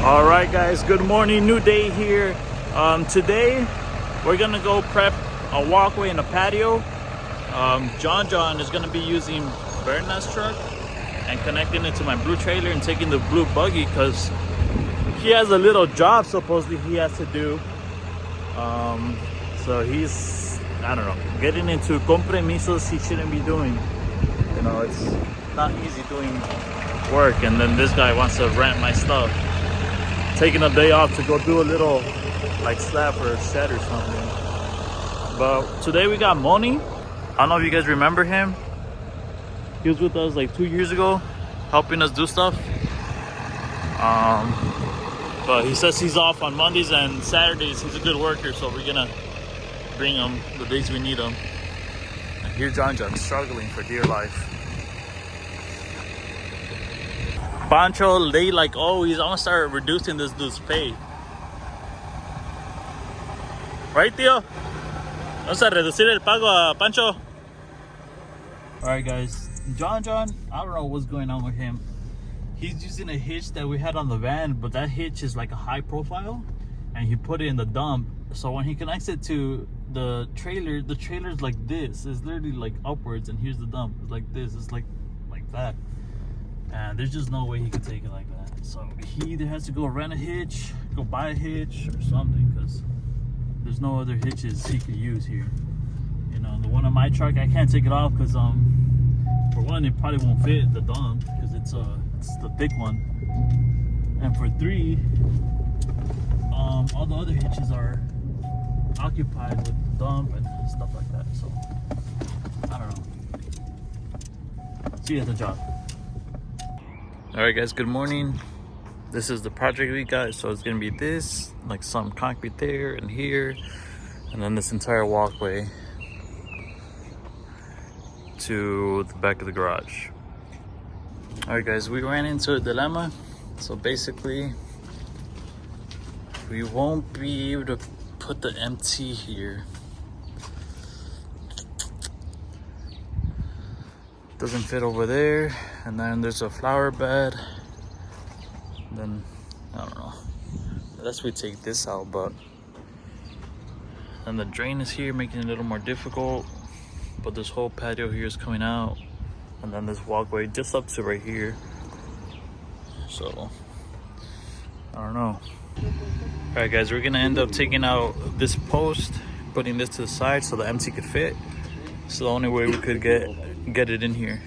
All right, guys, good morning. New day here. Today we're gonna go prep a walkway in a patio. John is gonna be using Bernard's truck and connecting it to my blue trailer and taking the blue buggy because he has a little job supposedly he has to do. So he's, I don't know, getting into compromisos he shouldn't be doing. You know, it's not easy doing work, and then this guy wants to rent my stuff. Taking a day off to go do a little like slab or shed or something. But today we got Moni. I don't know if you guys remember him. He was with us like 2 years ago, helping us do stuff. But he says he's off on Mondays and Saturdays. He's a good worker, so we're gonna bring him the days we need him. And here John struggling for dear life. Pancho, they like always, I'm gonna start reducing this dude's pay. Right, tío? Vamos a reducir el pago a Pancho. Alright, guys. John, I don't know what's going on with him. He's using a hitch that we had on the van, but that hitch is like a high profile, and he put it in the dump. So when he connects it to the trailer's like this. It's literally like upwards, and here's the dump. It's like this. It's like that. And there's just no way he could take it like that. So he either has to go rent a hitch, go buy a hitch or something, because there's no other hitches he could use here. You know, the one on my truck, I can't take it off because for one, it probably won't fit the dump because it's the thick one. And for three, all the other hitches are occupied with the dump and stuff like that. So I don't know. See you at the job. Alright, guys, good morning. This is the project we got. So it's gonna be this, like some concrete there and here, and then this entire walkway to the back of the garage. Alright, guys, we ran into a dilemma. So basically we won't be able to put the MT here. Doesn't fit over there, and then there's a flower bed. Then I don't know, unless we take this out, but then the drain is here, making it a little more difficult. But this whole patio here is coming out, and then this walkway just up to right here. So I don't know. All right, guys, we're gonna end up taking out this post, putting this to the side so the MT could fit. It's the only way we could get it in here.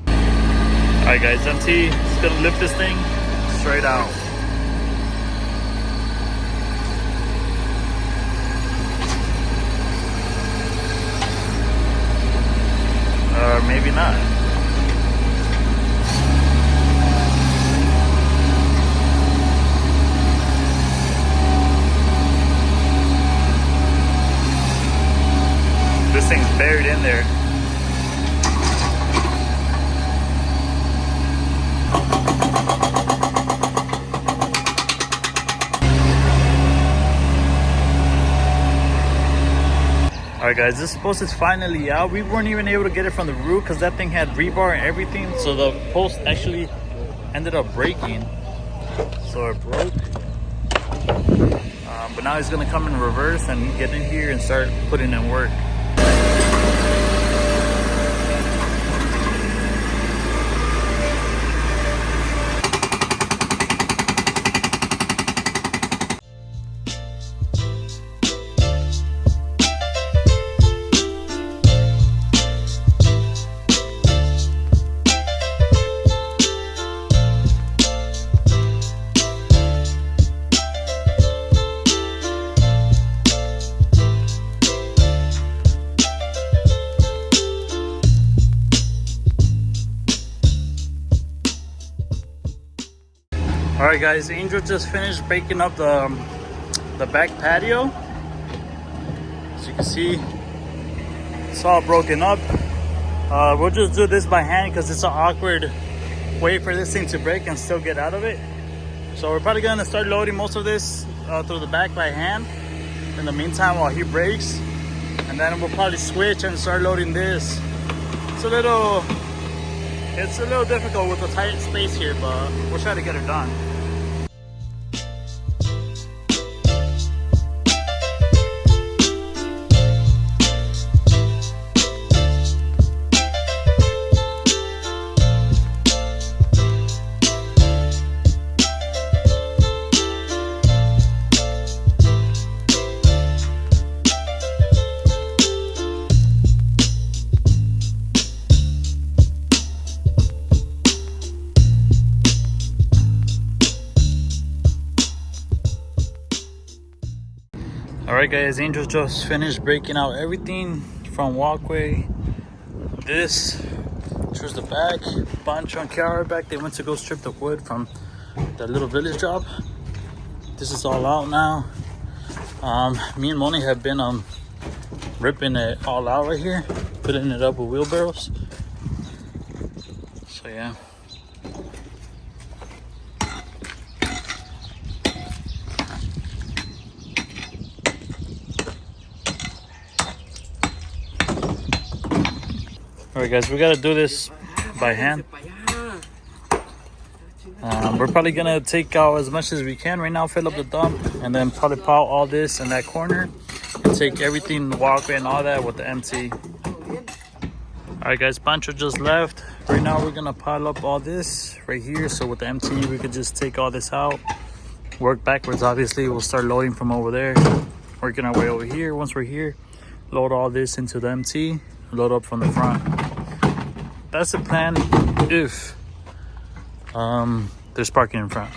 All right, guys, MT is gonna lift this thing straight out. Or maybe not. This thing's buried in there. Alright, guys, this post is finally out. We weren't even able to get it from the roof because that thing had rebar and everything. So the post actually ended up breaking. So it broke. But now he's going to come in reverse and get in here and start putting in work. Alright, guys, Angel just finished breaking up the back patio. As you can see, it's all broken up. We'll just do this by hand because it's an awkward way for this thing to break and still get out of it. So we're probably gonna start loading most of this through the back by hand in the meantime while he breaks, and then we'll probably switch and start loading this. It's a little difficult with the tight space here, but we'll try to get it done. Alright guys, Angel just finished breaking out everything from walkway. This towards the back, Pancho and Kiara back. They went to go strip the wood from that little village job. This is all out now. Me and Moni have been ripping it all out right here, putting it up with wheelbarrows. So yeah. Alright guys, we gotta do this by hand. We're probably gonna take out as much as we can right now, fill up the dump, and then probably pile all this in that corner and take everything, the walkway and all that with the empty. Alright guys, Pancho just left. Right now we're gonna pile up all this right here, so with the empty we could just take all this out, work backwards. Obviously we'll start loading from over there, working our way over here. Once we're here, load all this into the empty, load up from the front. That's the plan if there's parking in front,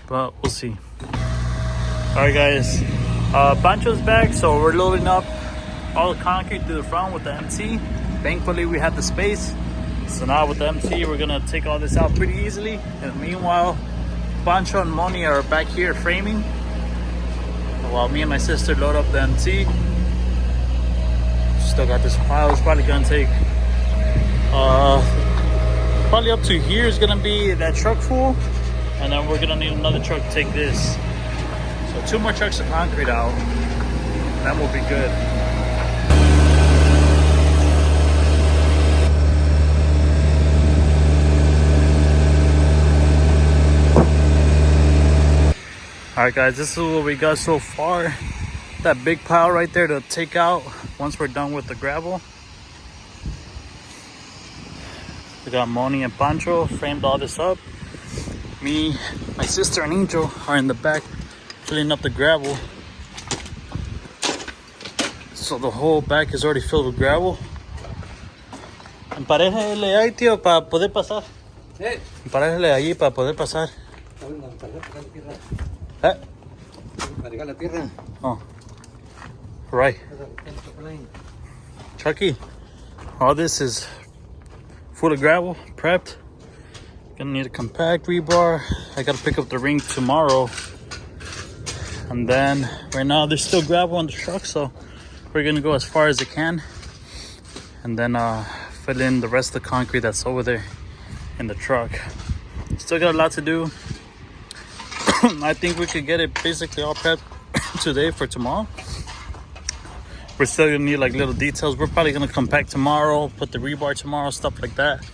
but we'll see. All right guys, Pancho's back, so we're loading up all the concrete to the front with the MT. Thankfully we had the space, so now with the MT we're gonna take all this out pretty easily. And meanwhile, Pancho and Moni are back here framing while me and my sister load up the MT. Still got this pile. It's probably gonna take probably up to here is gonna be that truck full, and then we're gonna need another truck to take this. So 2 more trucks of concrete out, and that will be good. All right guys, this is what we got so far. That big pile right there to take out once we're done with the gravel. We got Moni and Pancho framed all this up. Me, my sister and Angel are in the back filling up the gravel. So the whole back is already filled with gravel. Emparejale ahí, tío, para poder pasar. Emparejale allí para poder pasar. Oh, right. Chucky, all this is full of gravel, prepped. Gonna need a compact rebar. I gotta pick up the ring tomorrow. And then right now there's still gravel on the truck, so we're gonna go as far as it can. And then fill in the rest of the concrete that's over there in the truck. Still got a lot to do. I think we could get it basically all prepped today for tomorrow. We're still gonna need like little details. We're probably gonna compact tomorrow, put the rebar tomorrow, stuff like that.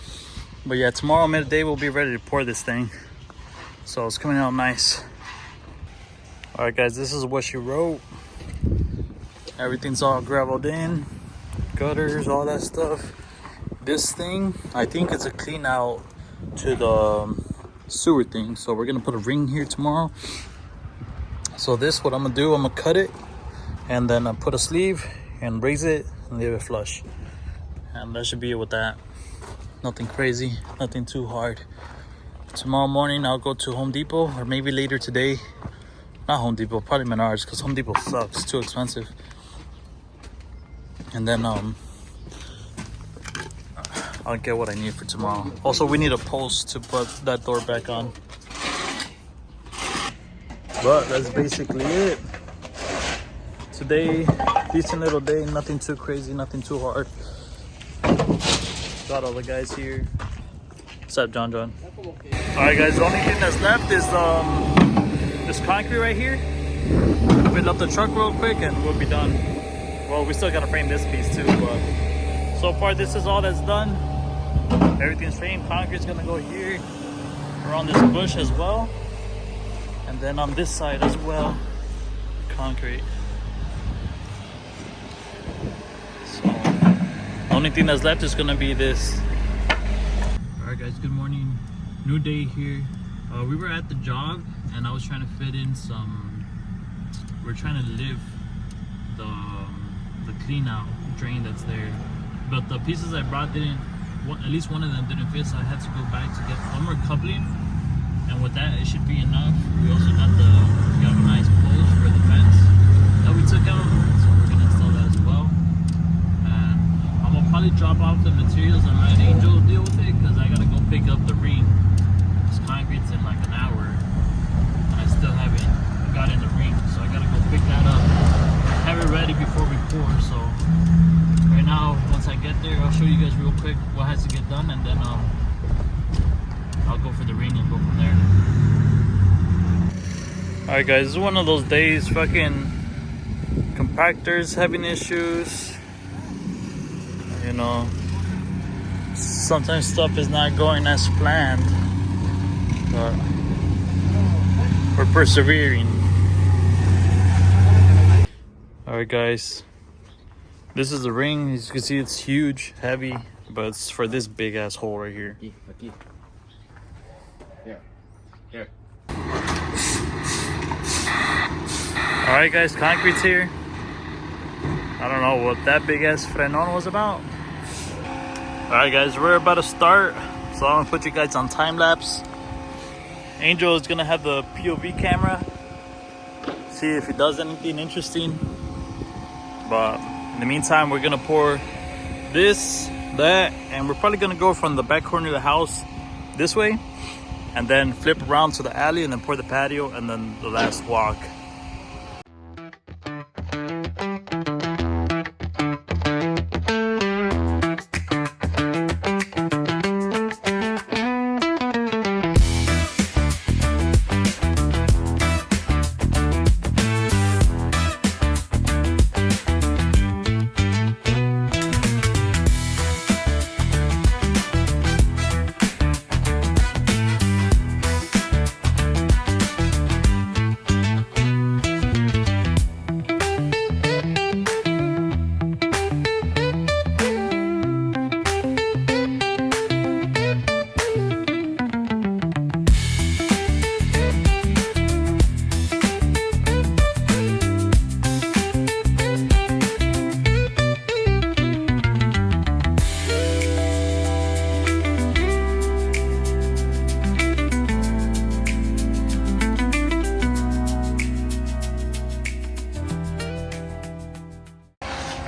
But yeah, tomorrow midday we'll be ready to pour this thing. So it's coming out nice. All right guys, this is what she wrote. Everything's all graveled in, gutters, all that stuff. This thing, I think it's a clean out to the sewer thing. So we're gonna put a ring here tomorrow. So this, what I'm gonna do, I'm gonna cut it and then I put a sleeve and raise it and leave it flush. And that should be it with that. Nothing crazy, nothing too hard. Tomorrow morning I'll go to Home Depot, or maybe later today. Not Home Depot, probably Menards, because Home Depot sucks, it's too expensive. And then I'll get what I need for tomorrow. Also, we need a post to put that door back on. But that's basically it. Today, decent little day, nothing too crazy, nothing too hard. Got all the guys here. What's up, John? Alright guys, the only thing that's left is this concrete right here. Fill up the truck real quick and we'll be done. Well, we still gotta frame this piece too, but so far this is all that's done. Everything's framed. Concrete's gonna go here, around this bush as well, and then on this side as well, concrete. So the only thing that's left is gonna be this. All right guys, good morning, new day here. We were at the job and I was trying to fit in some, we're trying to lift the clean out drain that's there, but the pieces I brought didn't, at least one of them didn't fit, so I had to go back to get one more coupling, and with that it should be enough. We also got the galvanized poles for the fence that we took out. pour. So right now, once I get there, I'll show you guys real quick what has to get done, and then I'll go for the ring and go from there. Alright guys, this is one of those days, fucking compactors having issues. You know, sometimes stuff is not going as planned, but we're persevering. Alright guys, this is the ring. As you can see, it's huge, heavy, but it's for this big ass hole right here. Here. Alright guys, concrete's here. I don't know what that big ass frenon was about. Alright guys, we're about to start, so I'm gonna put you guys on time lapse. Angel is gonna have the POV camera, see if it does anything interesting. But in the meantime, we're gonna pour this, that, and we're probably gonna go from the back corner of the house this way, and then flip around to the alley, and then pour the patio, and then the last walk.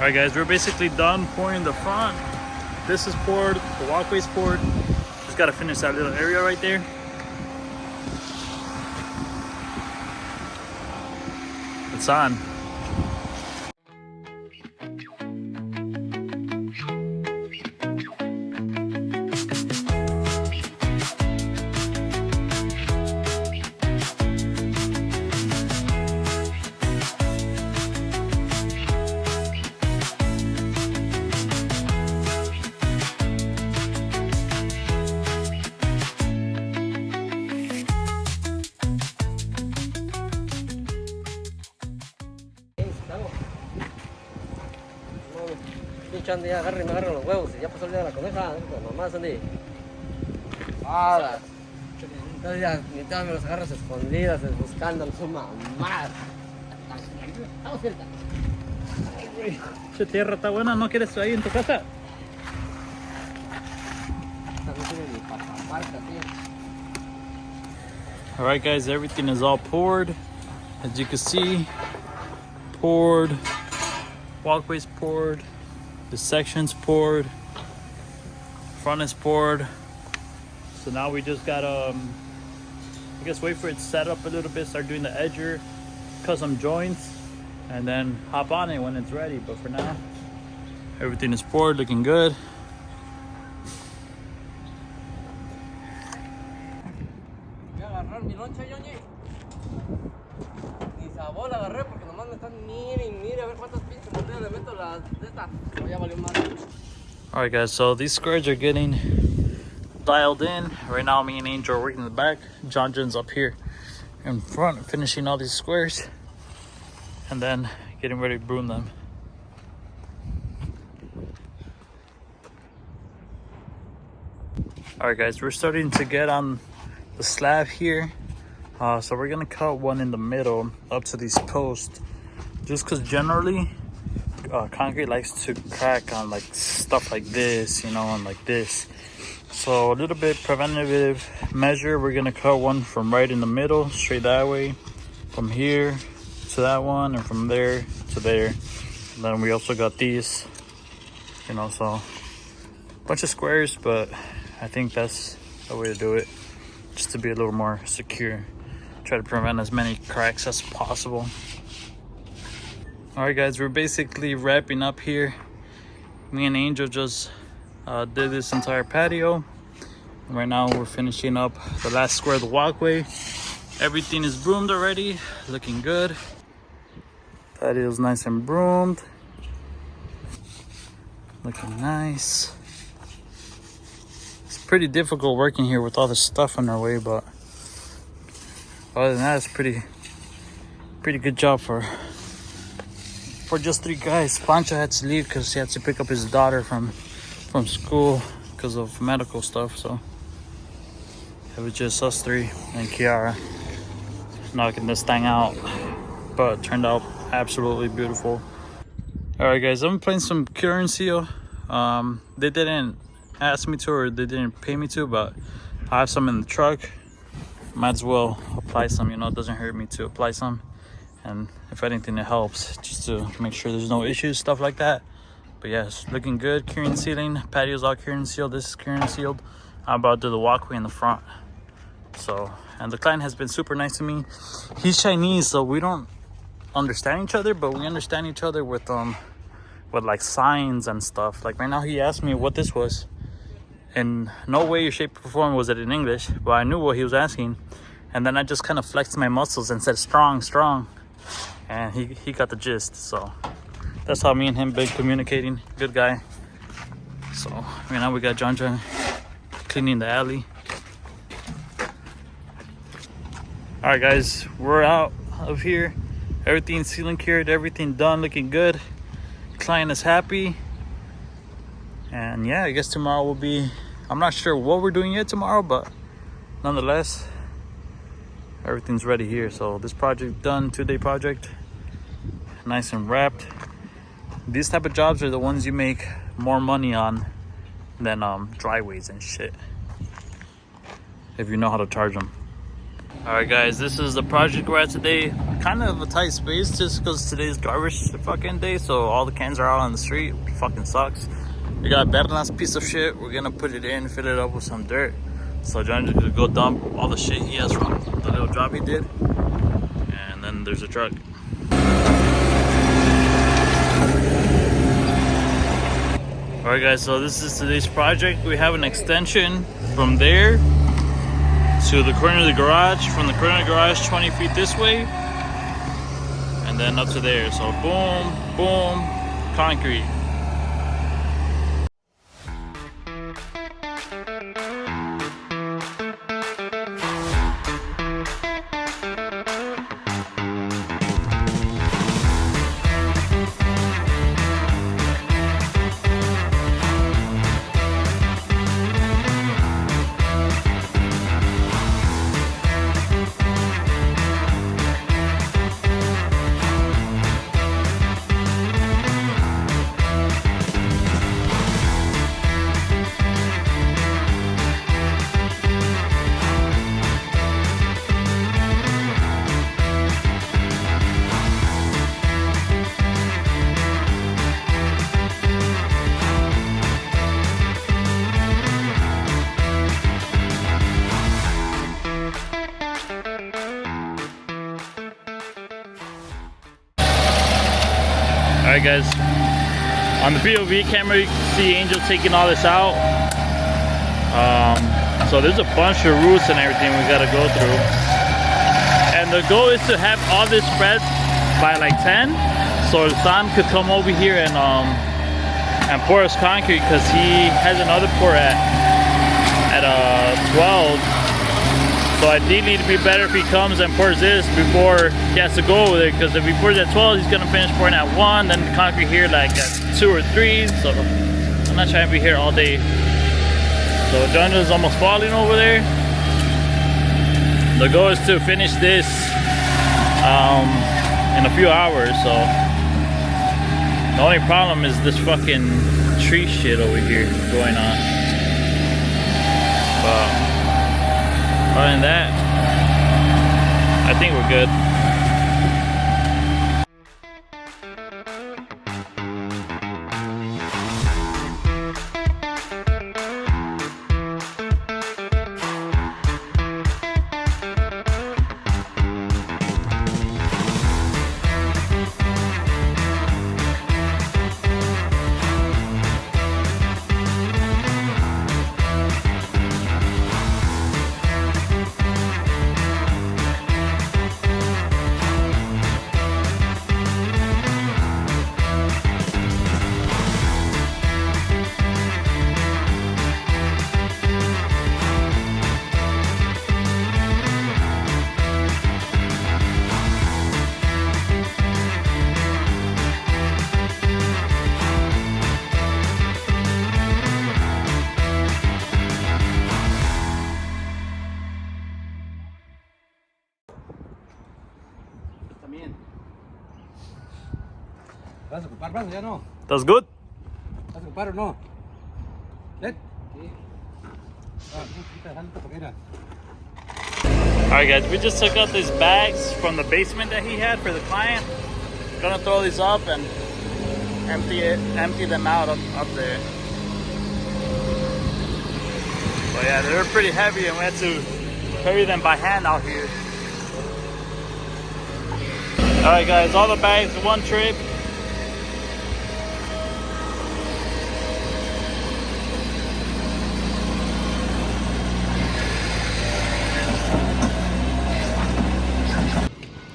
Alright guys, we're basically done pouring the front. This is poured, the walkway's poured. Just gotta finish that little area right there. It's on. Andy, agarren los huevos y ya pasó el día de la coneja, mamás Andy. Ahora. Entonces ya ni te me los agarras escondidas, buscando su mamá. Vamos cerca. Esa tierra está buena, ¿no quieres ahí en tu casa? Alright guys, everything is all poured. As you can see, poured, walkway's poured. The section's poured, front is poured. So now we just gotta, I guess, wait for it to set up a little bit, start doing the edger, cut some joints, and then hop on it when it's ready. But for now, everything is poured, looking good. Voy a agarrar mi loncha, Yoñi. Ni sabor la agarré porque nomás me están mire a ver cuántas pinches mordidas le meto las de esta. Ya valió más. Alright guys, so these squares are getting dialed in. Right now me and Angel are working in the back. John's up here in front finishing all these squares and then getting ready to broom them. Alright guys, we're starting to get on the slab here. So we're gonna cut one in the middle up to these posts, just because generally concrete likes to crack on like stuff like this, you know, and like this. So a little bit preventative measure, we're gonna cut one from right in the middle, straight that way, from here to that one, and from there to there. And then we also got these, you know, so a bunch of squares, but I think that's the way to do it, just to be a little more secure. Try to prevent as many cracks as possible. Alright guys, we're basically wrapping up here. Me and Angel just did this entire patio. Right now we're finishing up the last square of the walkway. Everything is broomed already, looking good. Patio's nice and broomed. Looking nice. It's pretty difficult working here with all the stuff on our way, but other than that, it's pretty good job for just 3 guys. Pancho had to leave because he had to pick up his daughter from school because of medical stuff, so it was just us 3 and Kiara knocking this thing out, but it turned out absolutely beautiful. All right guys, I'm playing some cure and seal. They didn't ask me to, or they didn't pay me to, but I have some in the truck. Might as well apply some, you know, it doesn't hurt me to apply some, and if anything it helps just to make sure there's no issues, stuff like that. But yes, looking good. Curing sealing, patio's all curing sealed, this is curing sealed. I'm about to do the walkway in the front. So, and the client has been super nice to me. He's Chinese, so we don't understand each other, but we understand each other with like signs and stuff. Like right now he asked me what this was. In no way, shape, or form was it in English, but I knew what he was asking. And then I just kind of flexed my muscles and said strong, strong. And he got the gist. So that's how me and him been communicating. Good guy. So right now we got John cleaning the alley. All right guys, we're out of here. Everything sealing cured, everything done, looking good. Client is happy. And yeah, I guess tomorrow will be, I'm not sure what we're doing yet tomorrow, but nonetheless, everything's ready here. So this project done, 2-day project, nice and wrapped. These type of jobs are the ones you make more money on than driveways and shit, if you know how to charge them. All right guys, this is the project we're at today. Kind of a tight space just because today's garbage fucking day, so all the cans are out on the street. It fucking sucks. We got Berna's piece of shit. We're gonna put it in, fill it up with some dirt. So John's gonna go dump all the shit he has from the little job he did. And then there's a truck. Alright guys, so this is today's project. We have an extension from there to the corner of the garage. From the corner of the garage, 20 feet this way. And then up to there. So boom, boom, concrete. Alright guys, on the POV camera you can see Angel taking all this out. So there's a bunch of roots and everything we gotta go through. And the goal is to have all this spread by like 10, so Sam could come over here and pour us concrete, because he has another pour at 12. So ideally it'd be better if he comes and pours this before he has to go over there, because if he pours at 12, he's gonna finish pouring at 1, then the concrete here like at 2 or 3. So I'm not trying to be here all day. So John is almost falling over there. The goal is to finish this in a few hours. So the only problem is this fucking tree shit over here going on. But other than that, I think we're good. también. ¿Vas a ocupar brazo ya no? That's good? ¿Vas a ocupar o no? ¿Eh? Sí. Alright guys, we just took out these bags from the basement that he had for the client. Gonna throw these up and empty them out up there. But yeah, they're pretty heavy and we had to carry them by hand out here. Alright guys, all the bags, one trip.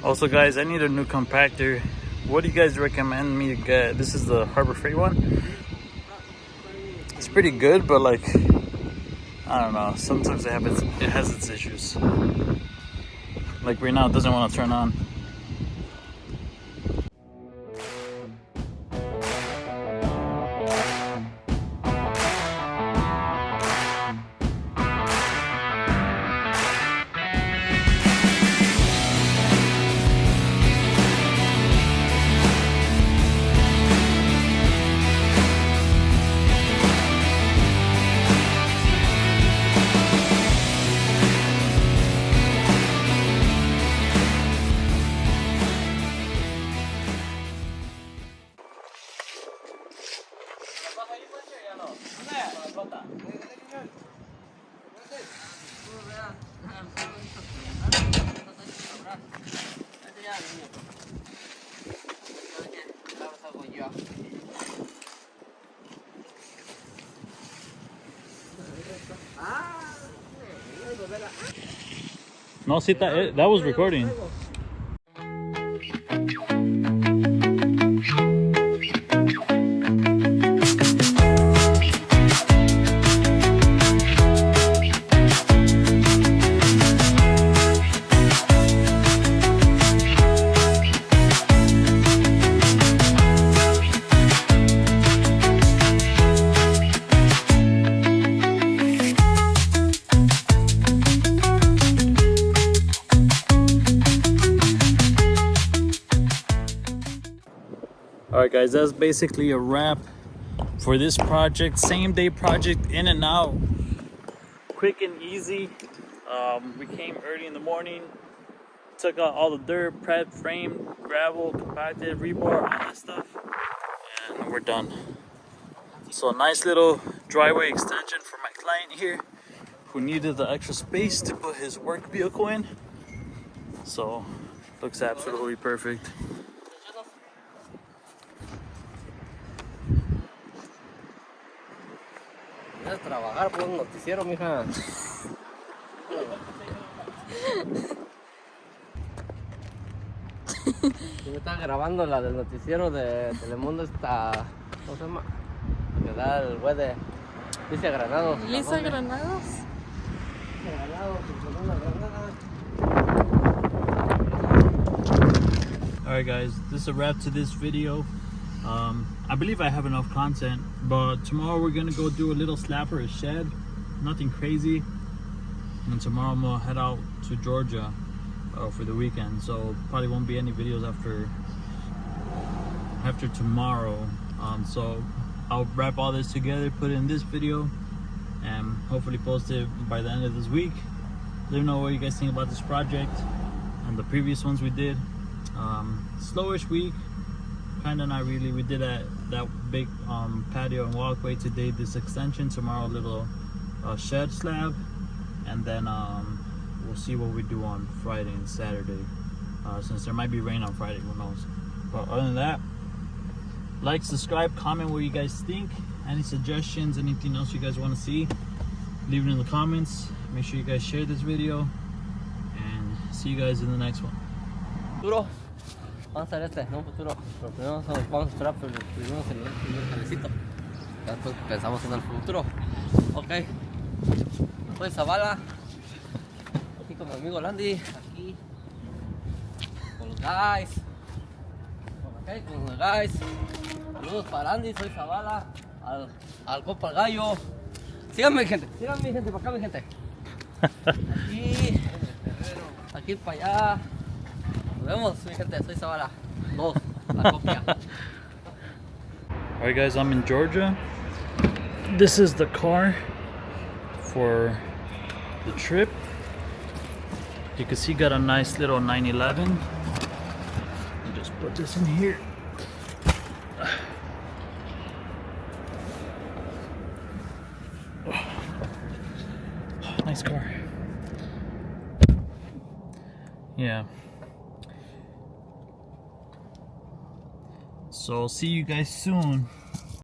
Also guys, I need a new compactor. What do you guys recommend me to get? This is the Harbor Freight one. It's pretty good, but like, I don't know. Sometimes it has its issues. Like right now, it doesn't want to turn on. No, see that was recording. Alright guys, that's basically a wrap for this project. Same day project, in and out, quick and easy. We came early in the morning, took out all the dirt, prep, frame, gravel, compacted, rebar, all that stuff, and we're done. So a nice little driveway extension for my client here who needed the extra space to put his work vehicle in. So looks absolutely perfect. Vas a trabajar por un noticiero, mija. Yo me estaba grabando la del noticiero de Telemundo esta... ¿Cómo se llama? Que da el güey de Lisa Granados. ¿Lisa Granados? Lisa Granados, una granada. Alright guys, this is a wrap to this video. I believe I have enough content, but tomorrow we're gonna go do a little slab for a shed. Nothing crazy. And tomorrow I'm gonna head out to Georgia for the weekend, so probably won't be any videos after tomorrow. So I'll wrap all this together, put it in this video, and hopefully post it by the end of this week. Let me know what you guys think about this project and the previous ones we did. Slowish week, kind of not really. We did that big patio and walkway today, this extension. Tomorrow a little shed slab, and then we'll see what we do on Friday and Saturday, since there might be rain on Friday, who knows. But other than that, like, subscribe, comment what you guys think, any suggestions, anything else you guys want to see, leave it in the comments. Make sure you guys share this video, and see you guys in the next one. Futuro. Vamos a hacer este, no futuro. Pero primero vamos a esperar primero el jalecito. Después pensamos en el futuro. Ok. Soy Zavala. Aquí con mi amigo Landy. Aquí. Con los guys. Ok, con los guys. Saludos para Landy, soy Zavala. Al compa el gallo. Síganme, gente. Síganme, gente. Para acá, mi gente. Aquí. Aquí para allá. Nos vemos, mi gente. Soy Zavala. Dos. La copia. Alright guys, I'm in Georgia. This is the car for the trip. You can see got a nice little 911. Just put this in here. Nice car. Yeah. So see you guys soon.